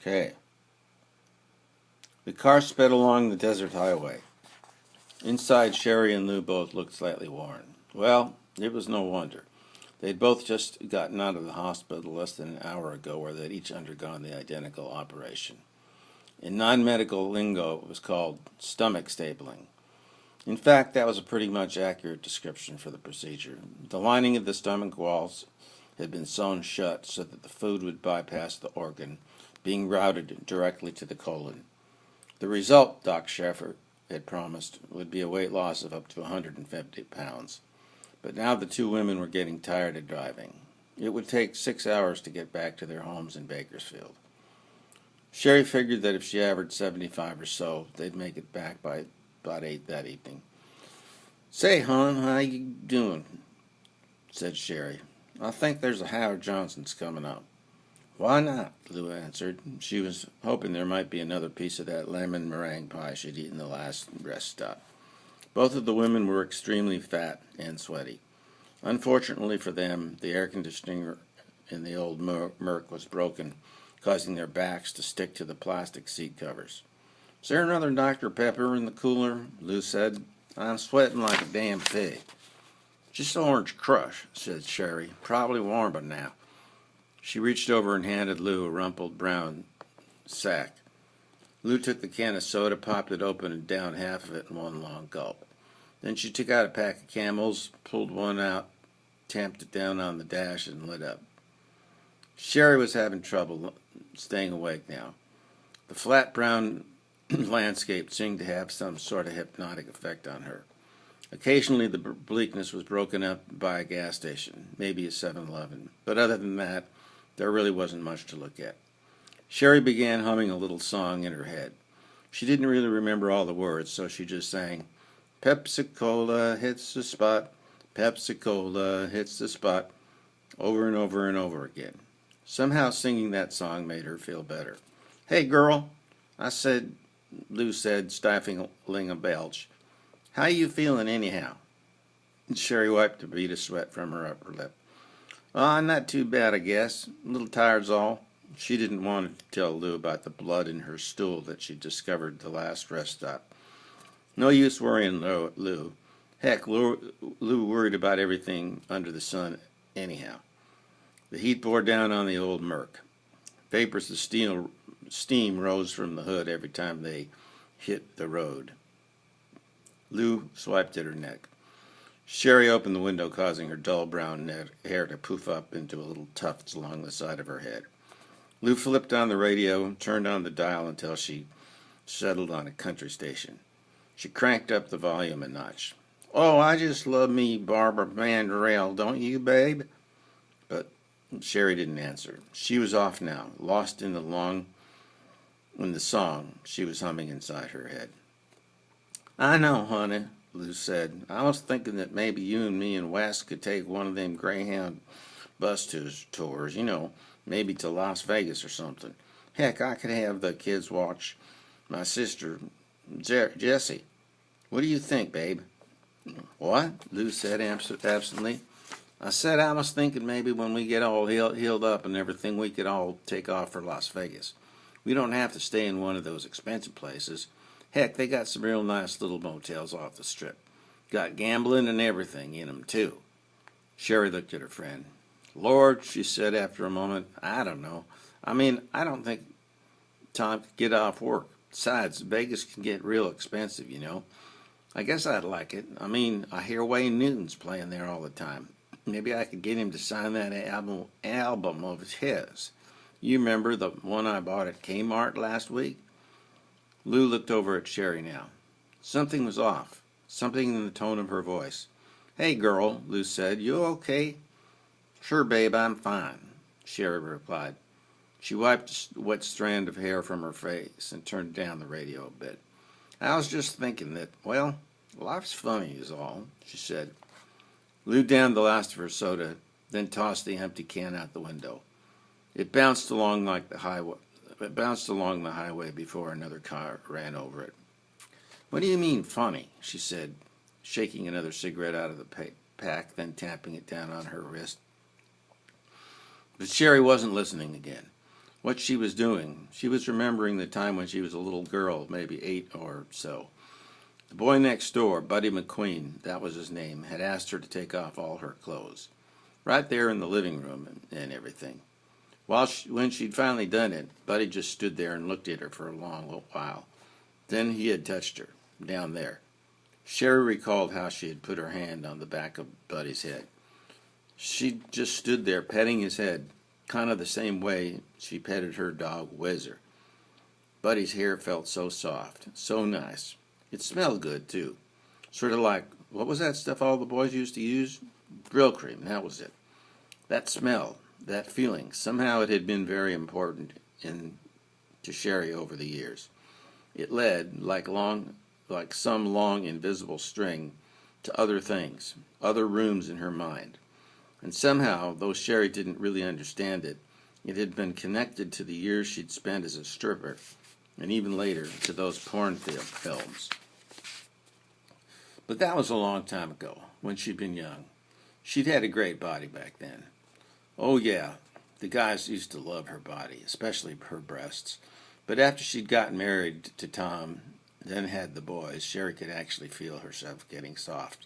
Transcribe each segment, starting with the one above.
Okay. The car sped along the desert highway. Inside, Sherry and Lou both looked slightly worn. Well, it was no wonder. They'd both just gotten out of the hospital less than an hour ago where they'd each undergone the identical operation. In non-medical lingo, it was called stomach stapling. In fact, that was a pretty much accurate description for the procedure. The lining of the stomach walls had been sewn shut so that the food would bypass the organ, being routed directly to the colon. The result, Doc Sheffer had promised, would be a weight loss of up to 150 pounds. But now the two women were getting tired of driving. It would take 6 hours to get back to their homes in Bakersfield. Sherry figured that if she averaged 75 or so, they'd make it back by about 8 that evening. "Say, hon, how you doing?" said Sherry. "I think there's a Howard Johnson's coming up." "Why not?" Lou answered. She was hoping there might be another piece of that lemon meringue pie she'd eaten the last rest stop. Both of the women were extremely fat and sweaty. Unfortunately for them, the air conditioning in the old Merc was broken, causing their backs to stick to the plastic seat covers. "Is there another Dr. Pepper in the cooler?" Lou said. "I'm sweating like a damn pig." "Just orange crush," said Sherry. "Probably warm by now." She reached over and handed Lou a rumpled brown sack. Lou took the can of soda, popped it open, and downed half of it in one long gulp. Then she took out a pack of Camels, pulled one out, tamped it down on the dash, and lit up. Sherry was having trouble staying awake now. The flat brown landscape seemed to have some sort of hypnotic effect on her. Occasionally the bleakness was broken up by a gas station, maybe a 7-Eleven, but other than that, there really wasn't much to look at. Sherry began humming a little song in her head. She didn't really remember all the words, so she just sang, "Pepsi-Cola hits the spot, Pepsi-Cola hits the spot," over and over and over again. Somehow singing that song made her feel better. "Hey, girl," Lou said, stifling a belch. "How you feeling anyhow?" Sherry wiped a bead of sweat from her upper lip. Not too bad, I guess. A little tired's all." She didn't want to tell Lou about the blood in her stool that she discovered the last rest stop. No use worrying Lou. Heck, Lou worried about everything under the sun anyhow. The heat bore down on the old Merc. Vapors of steam rose from the hood every time they hit the road. Lou swiped at her neck. Sherry opened the window, causing her dull brown hair to poof up into little tufts along the side of her head. Lou flipped on the radio, turned on the dial until she settled on a country station. She cranked up the volume a notch. "Oh, I just love me Barbara Mandrell, don't you, babe?" But Sherry didn't answer. She was off now, lost in the song she was humming inside her head. "I know, honey," Lou said. "I was thinking that maybe you and me and Wes could take one of them Greyhound bus tours, maybe to Las Vegas or something. Heck, I could have the kids watch my sister, Jessie. What do you think, babe?" "What?" Lou said absently. "I said I was thinking maybe when we get all healed up and everything, we could all take off for Las Vegas. We don't have to stay in one of those expensive places. Heck, they got some real nice little motels off the strip. Got gambling and everything in 'em, too." Sherry looked at her friend. "Lord," she said after a moment, "I don't know. I don't think Tom could get off work. Besides, Vegas can get real expensive, I guess I'd like it. I hear Wayne Newton's playing there all the time. Maybe I could get him to sign that album of his. You remember the one I bought at Kmart last week?" Lou looked over at Sherry now. Something was off. Something in the tone of her voice. "Hey, girl," Lou said. "You okay?" "Sure, babe, I'm fine," Sherry replied. She wiped a wet strand of hair from her face and turned down the radio a bit. "I was just thinking that, well, life's funny is all," she said. Lou downed the last of her soda, then tossed the empty can out the window. It bounced along the highway before another car ran over it. "What do you mean, funny?" she said, shaking another cigarette out of the pack, then tapping it down on her wrist. But Sherry wasn't listening again. what she was doing. She was remembering the time when she was a little girl, maybe 8 or so. The boy next door, Buddy McQueen, that was his name, had asked her to take off all her clothes, right there in the living room and everything. When she'd finally done it, Buddy just stood there and looked at her for a long little while. Then he had touched her, down there. Sherry recalled how she had put her hand on the back of Buddy's head. She just stood there petting his head, kind of the same way she petted her dog, Whizzer. Buddy's hair felt so soft, so nice. It smelled good, too. Sort of like, what was that stuff all the boys used to use? Grill cream, that was it. That smell, that feeling, somehow it had been very important to Sherry over the years. It led, like some long invisible string, to other things, other rooms in her mind. And somehow, though Sherry didn't really understand it, it had been connected to the years she'd spent as a stripper, and even later to those porn films. But that was a long time ago, when she'd been young. She'd had a great body back then. Oh yeah, the guys used to love her body, especially her breasts. But after she'd gotten married to Tom, then had the boys, Sherry could actually feel herself getting soft.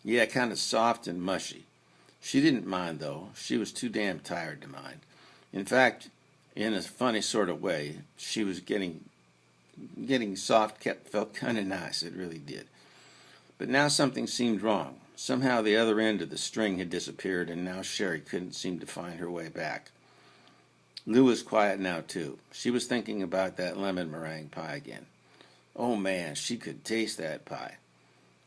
Yeah, kind of soft and mushy. She didn't mind, though. She was too damn tired to mind. In fact, in a funny sort of way, she was getting soft felt kind of nice. It really did. But now something seemed wrong. Somehow the other end of the string had disappeared, and now Sherry couldn't seem to find her way back. Lou was quiet now, too. She was thinking about that lemon meringue pie again. Oh, man, she could taste that pie.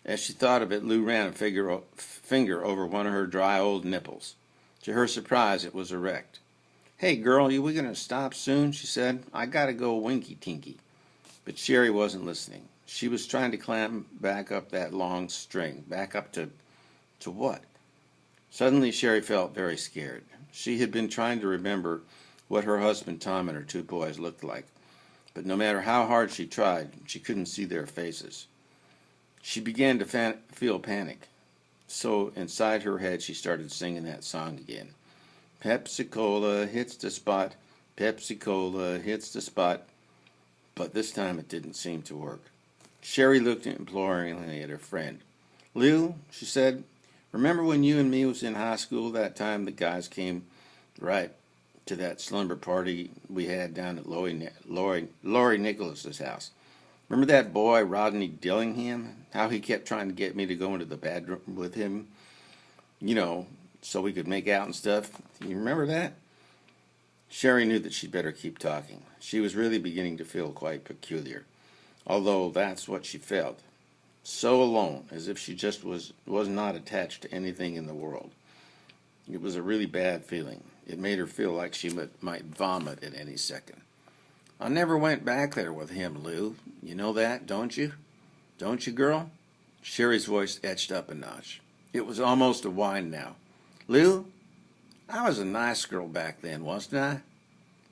As she thought of it, Lou ran a finger over one of her dry old nipples. To her surprise, it was erect. "Hey, girl, we going to stop soon?" she said. "I got to go winky-tinky." But Sherry wasn't listening. She was trying to climb back up that long string. Back up to what? Suddenly, Sherry felt very scared. She had been trying to remember what her husband Tom and her 2 boys looked like. But no matter how hard she tried, she couldn't see their faces. She began to feel panic. So inside her head, she started singing that song again. Pepsi-Cola hits the spot. Pepsi-Cola hits the spot. But this time it didn't seem to work. Sherry looked imploringly at her friend. "Lou," she said, "remember when you and me was in high school that time the guys came right to that slumber party we had down at Laurie Nicholas's house? Remember that boy, Rodney Dillingham? How he kept trying to get me to go into the bedroom with him? You know, so we could make out and stuff. You remember that?" Sherry knew that she'd better keep talking. She was really beginning to feel quite peculiar, although that's what she felt. So alone, as if she just was not attached to anything in the world. It was a really bad feeling. It made her feel like she might vomit at any second. "I never went back there with him, Lou. You know that, don't you? Don't you, girl?" Sherry's voice etched up a notch. It was almost a whine now. "Lou, I was a nice girl back then, wasn't I?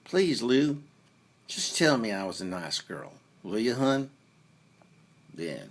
Please, Lou, just tell me I was a nice girl. Will you, hun?" The end.